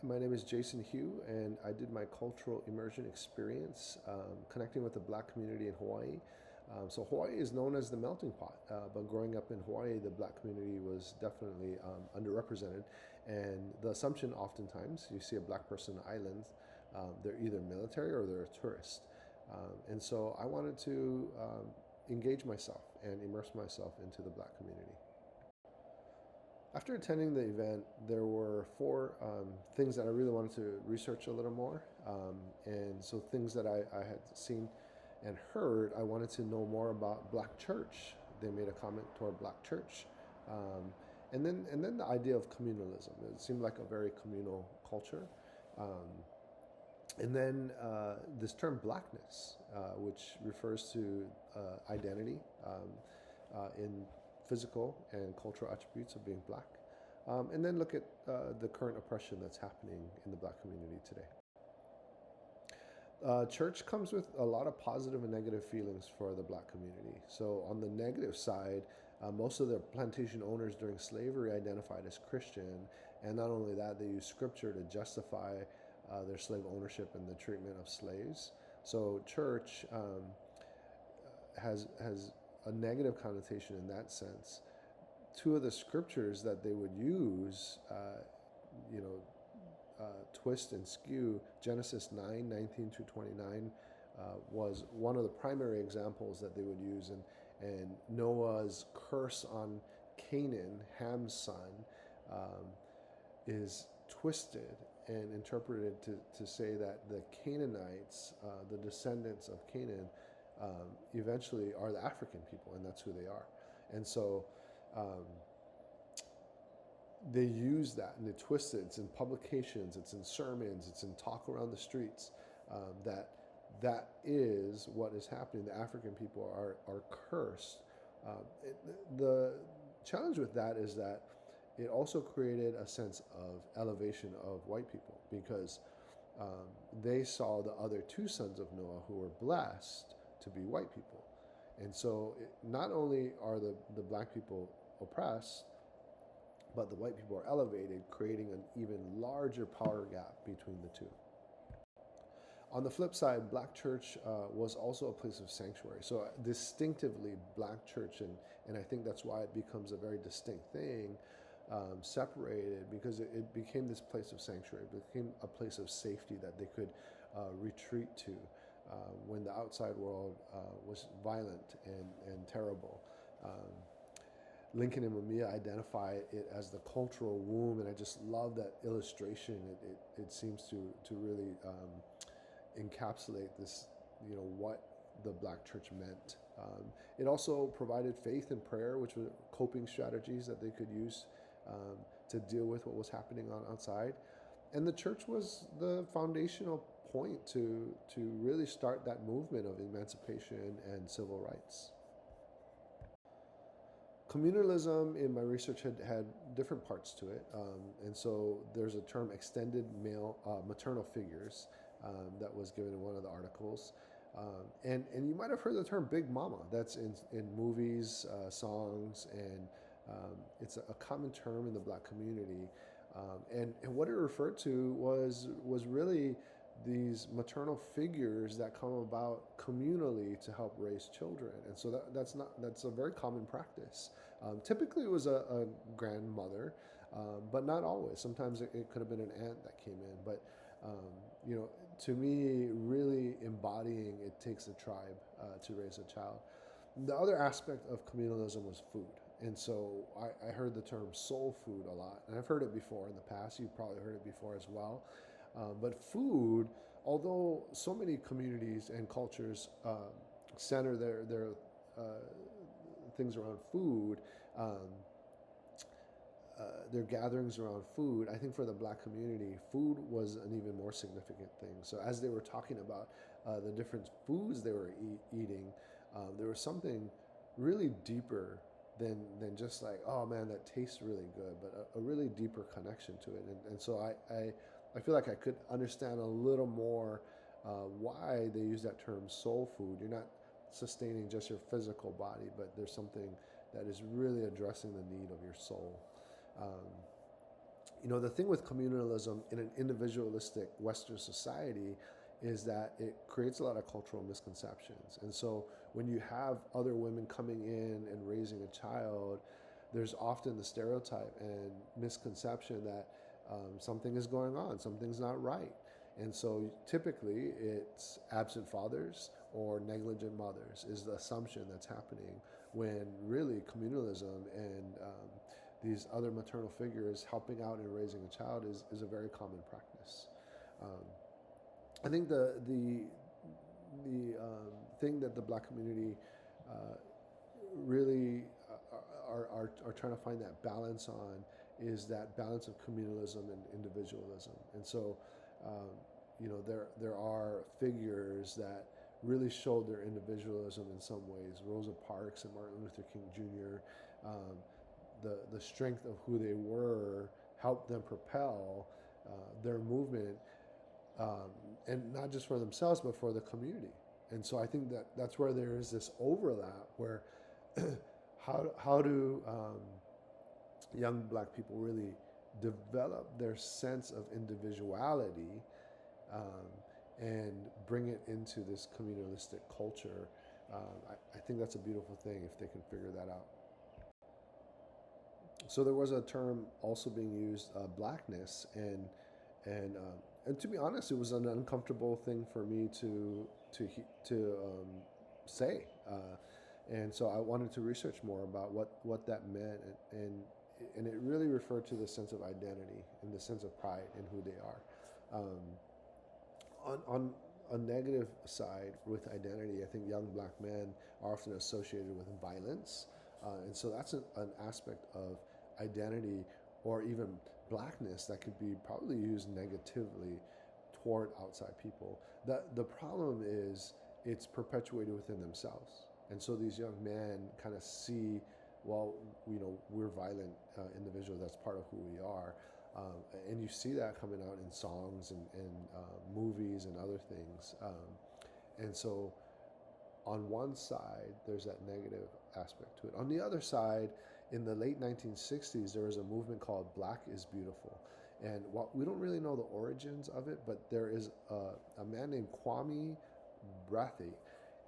My name is Jason Hugh, and I did my cultural immersion experience connecting with the Black community in Hawaii. So Hawaii is known as the melting pot, but growing up in Hawaii, the Black community was definitely underrepresented. And the assumption, oftentimes, you see a Black person on islands, they're either military or they're a tourist. And so I wanted to engage myself and immerse myself into the Black community. After attending the event, there were four things that I really wanted to research a little more. And so, things that I had seen and heard, I wanted to know more about Black church. They made a comment toward Black church. And then the idea of communalism. It seemed like a very communal culture. Um, and then this term blackness, which refers to identity in physical and cultural attributes of being black. And then look at the current oppression that's happening in the black community today. Church comes with a lot of positive and negative feelings for the black community. So, on the negative side, most of the plantation owners during slavery identified as Christian, and not only that, they used scripture to justify their slave ownership and the treatment of slaves. So, church has a negative connotation in that sense. Two of the scriptures that they would use, you know, twist and skew. Genesis 9:19 through 29 was one of the primary examples that they would use, and Noah's curse on Canaan, Ham's son, is twisted and interpreted to say that the Canaanites, the descendants of Canaan, eventually are the African people, and that's who they are. And so um, they use that and they twist it. It's in publications, it's in sermons, it's in talk around the streets, that is what is happening. The African people are cursed. The challenge with that is that it also created a sense of elevation of white people, because they saw the other two sons of Noah who were blessed to be white people. And so not only are the black people oppressed, but the white people are elevated, creating an even larger power gap between the two. On the flip side, black church was also a place of sanctuary. So distinctively black church, and I think that's why it becomes a very distinct thing, separated, because it became this place of sanctuary. It became a place of safety that they could retreat to when the outside world was violent and terrible. Lincoln and Mamiya identify it as the cultural womb, and I just love that illustration. It seems to really encapsulate this, what the black church meant. It also provided faith and prayer, which were coping strategies that they could use to deal with what was happening outside. And the church was the foundational point to really start that movement of emancipation and civil rights. Communalism in my research had different parts to it, and so there's a term extended male maternal figures that was given in one of the articles, and you might have heard the term Big Mama. That's in movies, songs, and it's a common term in the black community, and what it referred to was really these maternal figures that come about communally to help raise children. And so that's a very common practice. Typically it was a grandmother, but not always. Sometimes it could have been an aunt that came in. But to me, really embodying it takes a tribe to raise a child. The other aspect of communalism was food. And so I heard the term soul food a lot, and I've heard it before in the past. You've probably heard it before as well. But food, although so many communities and cultures center their things around food, their gatherings around food, I think for the black community, food was an even more significant thing. So as they were talking about the different foods they were eating, there was something really deeper than just like, oh man, that tastes really good, but a really deeper connection to it. And so I feel like I could understand a little more why they use that term soul food. You're not sustaining just your physical body, but there's something that is really addressing the need of your soul. The thing with communalism in an individualistic Western society is that it creates a lot of cultural misconceptions. And so when you have other women coming in and raising a child, there's often the stereotype and misconception that something is going on, something's not right. And so typically it's absent fathers or negligent mothers is the assumption that's happening, when really communalism and these other maternal figures helping out in raising a child is a very common practice. Um, I think the thing that the Black community uh, really are trying to find that balance on is that balance of communalism and individualism. And so, um, there are figures that really showed their individualism in some ways. Rosa Parks and Martin Luther King Jr. Um, the strength of who they were helped them propel their movement, um, and not just for themselves but for the community. And so I think that that's where there is this overlap where how do young Black people really develop their sense of individuality, um, and bring it into this communalistic culture. I think that's a beautiful thing if they can figure that out. So there was a term also being used, blackness, and to be honest, it was an uncomfortable thing for me to say, and so I wanted to research more about what that meant, and it really referred to the sense of identity and the sense of pride in who they are. On a negative side with identity, I think young Black men are often associated with violence, and so that's an aspect of identity or even Blackness that could be probably used negatively toward outside people. The problem is it's perpetuated within themselves, and so these young men kind of see, well, we're violent individuals. That's part of who we are. And you see that coming out in songs and movies and other things. And so on one side, there's that negative aspect to it. On the other side, in the late 1960s, there was a movement called Black is Beautiful. And we don't really know the origins of it, but there is a man named Kwame Brathy,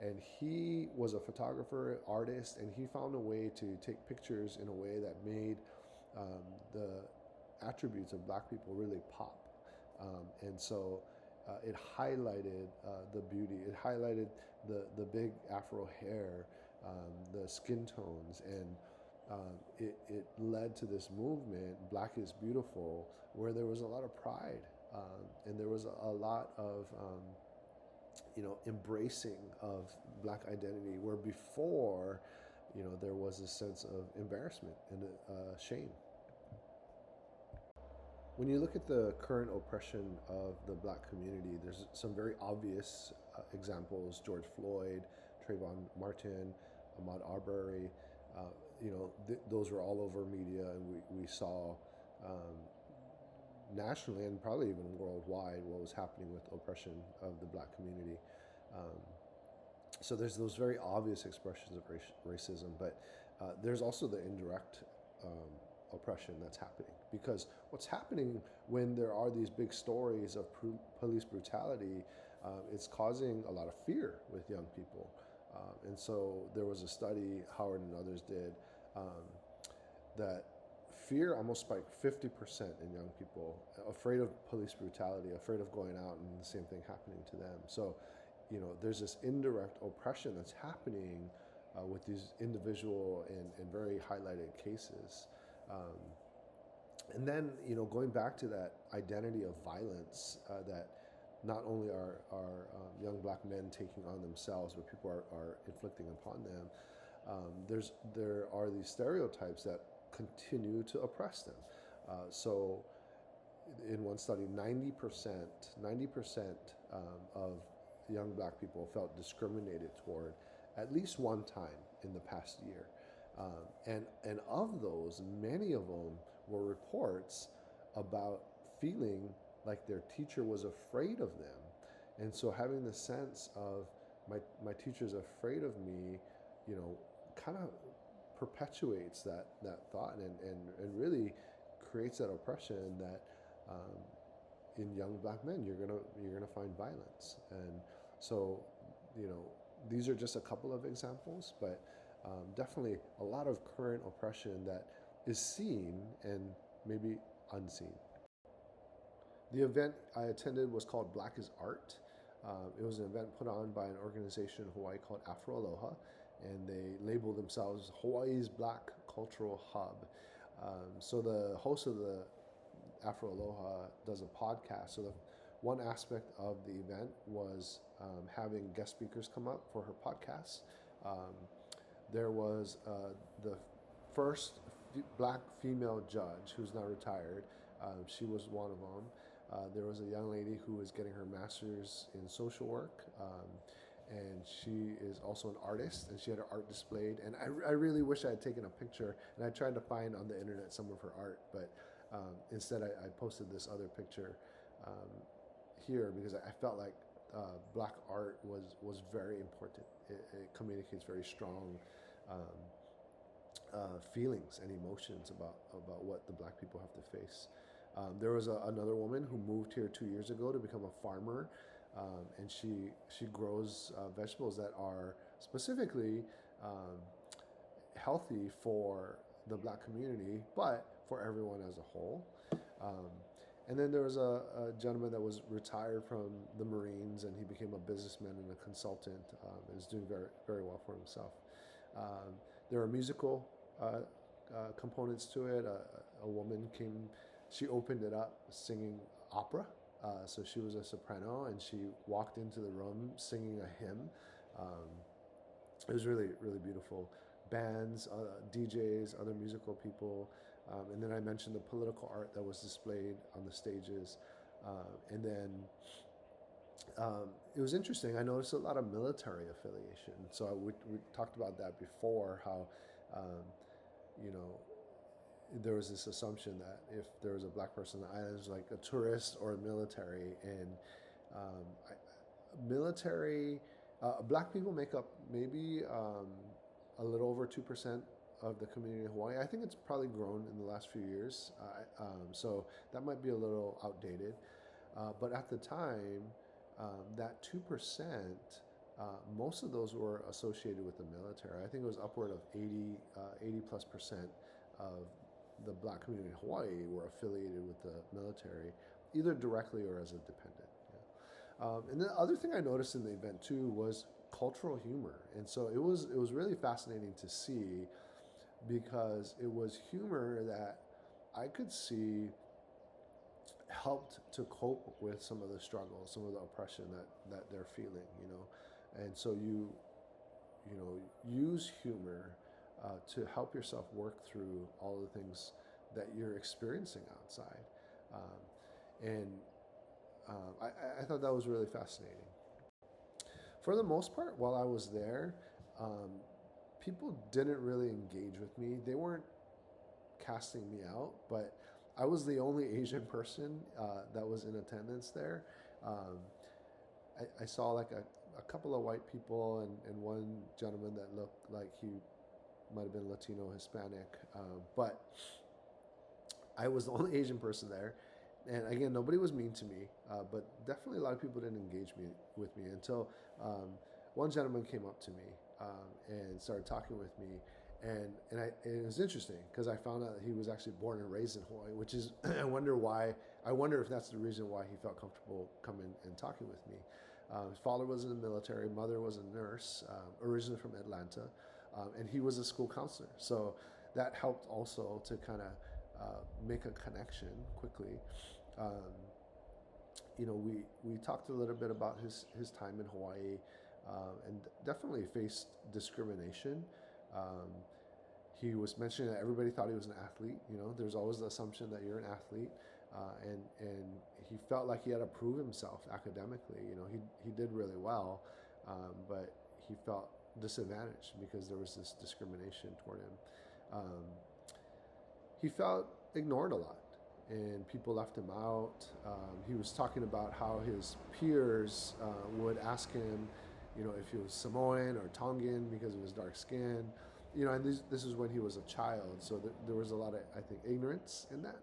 and he was a photographer, artist, and he found a way to take pictures in a way that made the attributes of Black people really pop. And so it highlighted the beauty. It highlighted the big Afro hair, the skin tones, and it led to this movement, Black is Beautiful, where there was a lot of pride, and there was a lot of embracing of Black identity, where before, there was a sense of embarrassment and shame. When you look at the current oppression of the Black community, there's some very obvious examples: George Floyd, Trayvon Martin, Ahmaud Arbery. Those were all over media, and we saw um, nationally and probably even worldwide what was happening with oppression of the Black community. Um, so there's those very obvious expressions of racism, but there's also the indirect um, oppression that's happening. Because what's happening when there are these big stories of police brutality, it's causing a lot of fear with young people. And so there was a study Howard and others did, that fear almost spiked 50% in young people, afraid of police brutality, afraid of going out and the same thing happening to them. So, there's this indirect oppression that's happening with these individual and very highlighted cases. And then, going back to that identity of violence, that not only are young Black men taking on themselves, but people are inflicting upon them. There are these stereotypes that continue to oppress them. So, in one study, 90% of young Black people felt discriminated toward at least one time in the past year. And of those, many of them were reports about feeling like their teacher was afraid of them. And so having the sense of my teacher's afraid of me, kind of perpetuates that thought and really creates that oppression that in young black men you're gonna find violence. And so, you know, these are just a couple of examples, but definitely a lot of current oppression that is seen and maybe unseen. The event I attended was called Black is Art. It was an event put on by an organization in Hawaii called Afro Aloha, and they label themselves Hawaii's Black Cultural Hub. So the host of the Afro Aloha does a podcast. So the one aspect of the event was having guest speakers come up for her podcast. There was the first black female judge who's now retired. She was one of them. There was a young lady who is getting her master's in social work, and she is also an artist, and she had her art displayed. And I really wish I had taken a picture, and I tried to find on the internet some of her art, but instead I posted this other picture here because I felt like black art was very important. It communicates very strong feelings and emotions about what the black people have to face. There was another woman who moved here 2 years ago to become a farmer, and she grows vegetables that are specifically healthy for the black community, but for everyone as a whole. And then there was a gentleman that was retired from the Marines, and he became a businessman and a consultant, and is doing very, very well for himself. There are musical components to it. A woman came, she opened it up singing opera. So she was a soprano, and she walked into the room singing a hymn. It was really, really beautiful. Bands, DJs, other musical people. And then I mentioned the political art that was displayed on the stages. And then it was interesting. I noticed a lot of military affiliation. So we talked about that before, how, you know, there was this assumption that if there was a black person on the island, it was like a tourist or a military. And military, black people make up maybe a little over 2% of the community in Hawaii. I think it's probably grown in the last few years. So that might be a little outdated. But at the time, that 2%, most of those were associated with the military. I think it was upward of 80 plus percent of the black community in Hawaii were affiliated with the military, either directly or as a dependent. Yeah. And the other thing I noticed in the event too was cultural humor. And so it was really fascinating to see, because it was humor that I could see helped to cope with some of the struggles, some of the oppression that they're feeling, you know. And so you know, use humor to help yourself work through all the things that you're experiencing outside. I thought that was really fascinating. For the most part, while I was there, people didn't really engage with me. They weren't casting me out, but I was the only Asian person that was in attendance there. I saw like a couple of white people and one gentleman that looked like he might have been Latino, Hispanic, but I was the only Asian person there. And again, nobody was mean to me, but definitely a lot of people didn't engage with me until one gentleman came up to me and started talking with me. And it was interesting because I found out that he was actually born and raised in Hawaii, which is, I wonder if that's the reason why he felt comfortable coming and talking with me. His father was in the military, mother was a nurse, originally from Atlanta, and he was a school counselor. So that helped also to kind of make a connection quickly. You know, we talked a little bit about his time in Hawaii, and definitely faced discrimination. He was mentioning that everybody thought he was an athlete. You know, there's always the assumption that you're an athlete, and he felt like he had to prove himself academically. You know, he did really well, but he felt disadvantaged because there was this discrimination toward him. He felt ignored a lot, and people left him out. He was talking about how his peers would ask him, you know, if he was Samoan or Tongan because of his dark skin. You know, and this is when he was a child, so there was a lot of, I think, ignorance in that.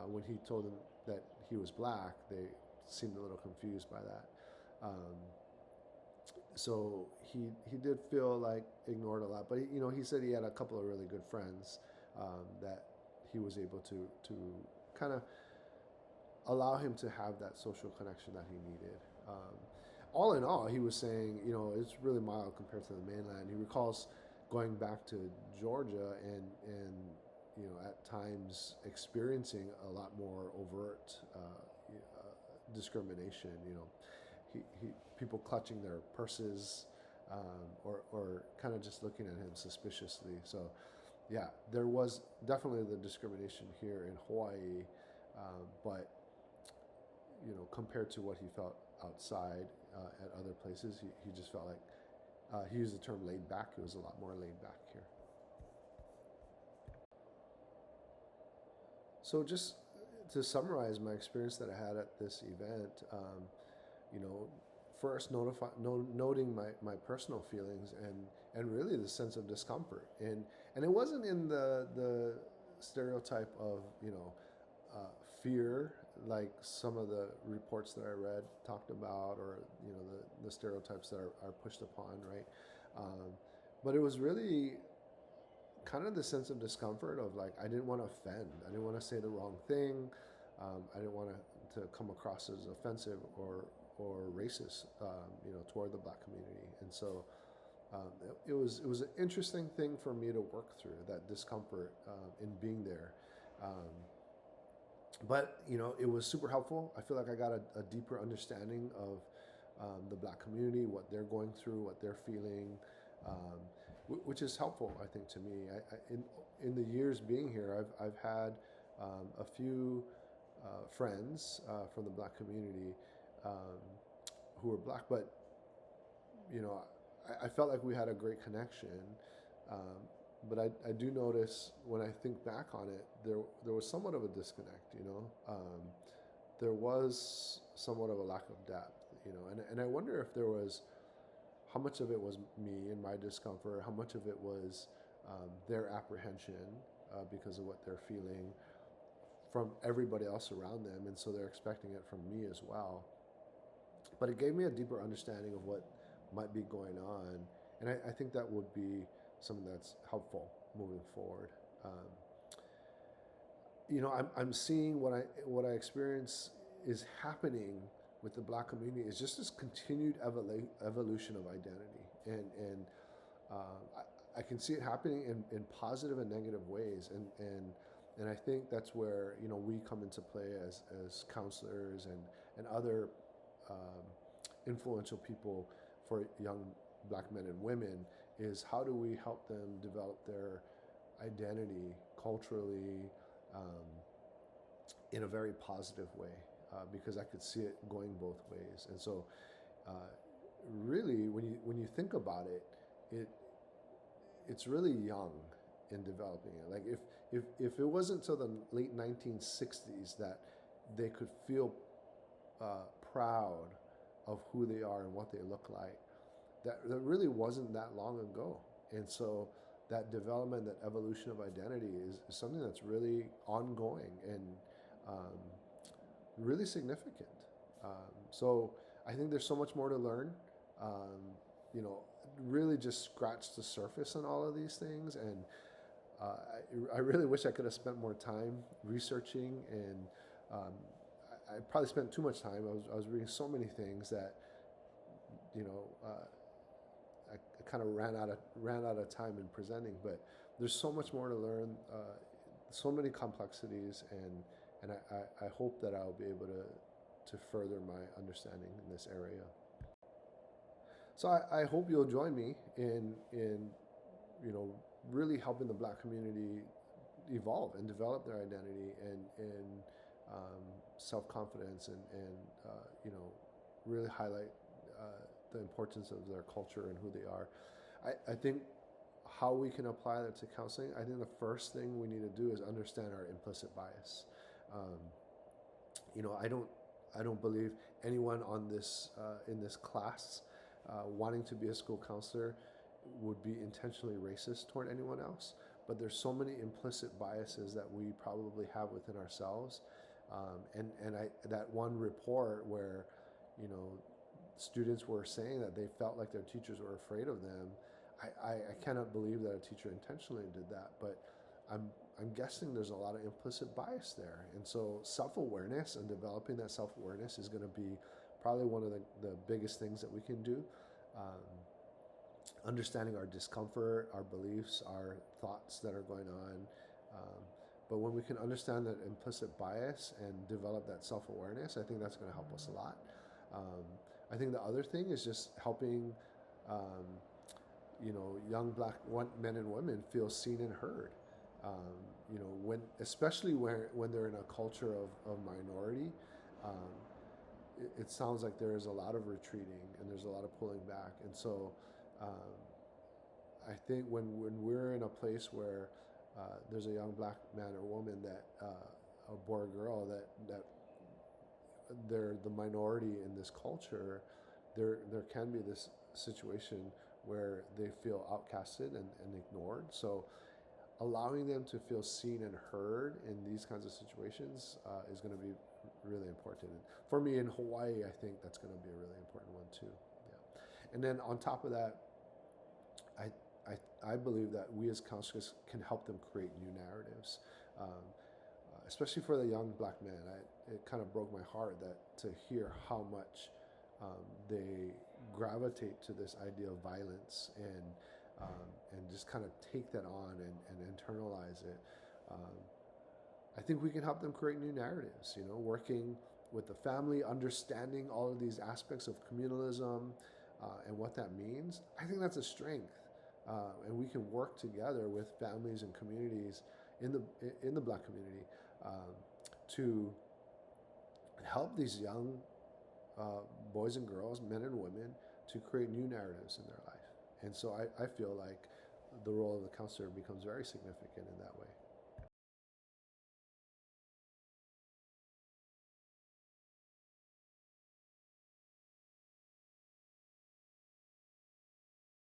when he told them that he was black, they seemed a little confused by that. Um, so he did feel like ignored a lot, but he said he had a couple of really good friends that he was able to kind of allow him to have that social connection that he needed. All in all, he was saying, it's really mild compared to the mainland. He recalls going back to Georgia and at times experiencing a lot more overt discrimination. People clutching their purses, or kind of just looking at him suspiciously. So, yeah, there was definitely the discrimination here in Hawaii, but compared to what he felt outside at other places, he just felt like he used the term laid back. It was a lot more laid back here. So, just to summarize my experience that I had at this event, you know, first noting my personal feelings and really the sense of discomfort, and it wasn't in the stereotype of fear like some of the reports that I read talked about, or the stereotypes that are pushed upon, right? Um, but it was really kind of the sense of discomfort of like I didn't want to offend, I didn't want to say the wrong thing, I didn't want to come across as offensive or racist, toward the black community, and so it was an interesting thing for me to work through that discomfort in being there. Um, but it was super helpful. I feel like I got a deeper understanding of the black community, what they're going through, what they're feeling, which is helpful, I think, to me. In the years being here, I've had a few friends from the black community um, who were black, but you know, I felt like we had a great connection. Um, but I do notice when I think back on it, there was somewhat of a disconnect. There was somewhat of a lack of depth. And I wonder if there was how much of it was me and my discomfort, how much of it was their apprehension because of what they're feeling from everybody else around them, and so they're expecting it from me as well. But it gave me a deeper understanding of what might be going on, and I think that would be something that's helpful moving forward. Um, I'm seeing what I experience is happening with the black community is just this continued evolution of identity, and I can see it happening in positive and negative ways, and I think that's where we come into play as counselors and other um, influential people for young black men and women, is how do we help them develop their identity culturally um, in a very positive way, because I could see it going both ways. And so uh, really when you think about it it's really young in developing it. Like if it wasn't until the late 1960s that they could feel proud of who they are and what they look like, that really wasn't that long ago. And so that development, that evolution of identity is something that's really ongoing and um, really significant. So I think there's so much more to learn. Um, really just scratch the surface on all of these things, and I really wish I could have spent more time researching, and um, I probably spent too much time. I was reading so many things that you know I kind of ran out of time in presenting. But there's so much more to learn, so many complexities, and I hope that I'll be able to further my understanding in this area. So I hope you'll join me in really helping the black community evolve and develop their identity and self confidence, and really highlight the importance of their culture and who they are. I think how we can apply that to counseling, I think the first thing we need to do is understand our implicit bias. Um, I don't believe anyone on this in this class wanting to be a school counselor would be intentionally racist toward anyone else. but there's so many implicit biases that we probably have within ourselves. That one report where, you know, students were saying that they felt like their teachers were afraid of them. I cannot believe that a teacher intentionally did that, but I'm guessing there's a lot of implicit bias there. And so self-awareness and developing that self-awareness is going to be probably one of the biggest things that we can do. Um, Understanding our discomfort, our beliefs, our thoughts that are going on. Um, but when we can understand that implicit bias and develop that self-awareness, I think that's going to help us a lot. I think the other thing is just helping, um, young black men and women feel seen and heard. Especially when they're in a culture of minority, um, it sounds like there is a lot of retreating and there's a lot of pulling back. And so um, I think when we're in a place where there's a young black man or woman that a boy or girl that they're the minority in this culture, there can be this situation where they feel outcasted and ignored. So allowing them to feel seen and heard in these kinds of situations is going to be really important. And for me in Hawaii, I think that's going to be a really important one too. Yeah. And then on top of that, I believe that we as counselors can help them create new narratives, especially for the young black man. It kind of broke my heart to hear how much they gravitate to this idea of violence and just kind of take that on and internalize it. I think we can help them create new narratives, working with the family, understanding all of these aspects of communalism and what that means. I think that's a strength. And we can work together with families and communities in the black community to help these young boys and girls, men and women, to create new narratives in their life. And so I feel like the role of the counselor becomes very significant in that way.